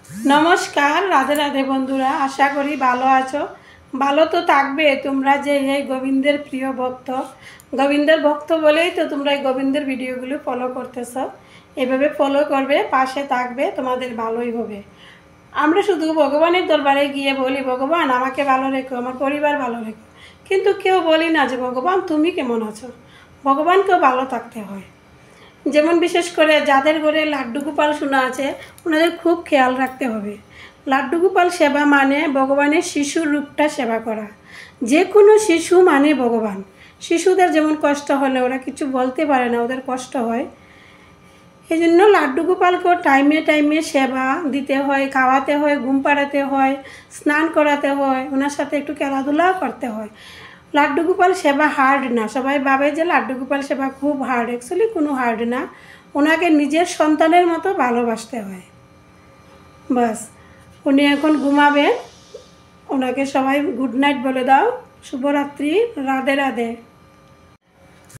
नमस्कार राधे राधे बंधुरा आशा करी भालो आछो भालो तो थाकबे तोमरा जे এই গোবিন্দের প্রিয় ভক্ত গোবিন্দের ভক্ত বলেই তো তোমরা এই গোবিন্দের ভিডিওগুলো ফলো করতেছো এভাবে ফলো করবে পাশে থাকবে তোমাদের ভালোই হবে। আমরা শুধু ভগবানের দরবারে গিয়ে বলি ভগবান আমাকে ভালো রেখো আমার পরিবার ভালো রেখো, কিন্তু কেউ বলি না যে ভগবান তুমি কেমন আছো। ভগবানকেও ভালো থাকতে হয়। যেমন বিশেষ করে যাদের ঘরে লাড্ডু গোপাল শোনা আছে ওনাদের খুব খেয়াল রাখতে হবে। লাড্ডু গোপাল সেবা মানে ভগবানের শিশুর রূপটা সেবা করা। যে কোনো শিশু মানে ভগবান। শিশুদের যেমন কষ্ট হলে ওরা কিছু বলতে পারে না, ওদের কষ্ট হয়, এই জন্য লাড্ডু গোপালকেও টাইমে টাইমে সেবা দিতে হয়, খাওয়াতে হয়, ঘুম পাড়াতে হয়, স্নান করাতে হয়, ওনার সাথে একটু খেলাধুলাও করতে হয়। লাড্ডু গোপাল সেবা হার্ড না। সবাই ভাবে যে লাড্ডু গোপাল সেবা খুব হার্ড, অ্যাকচুয়ালি কোনো হার্ড না। ওনাকে নিজের সন্তানের মতো ভালোবাসতে হয়। বাস উনি এখন ঘুমাবেন, ওনাকে সবাই গুড নাইট বলে দাও। শুভরাত্রি, রাধে রাধে।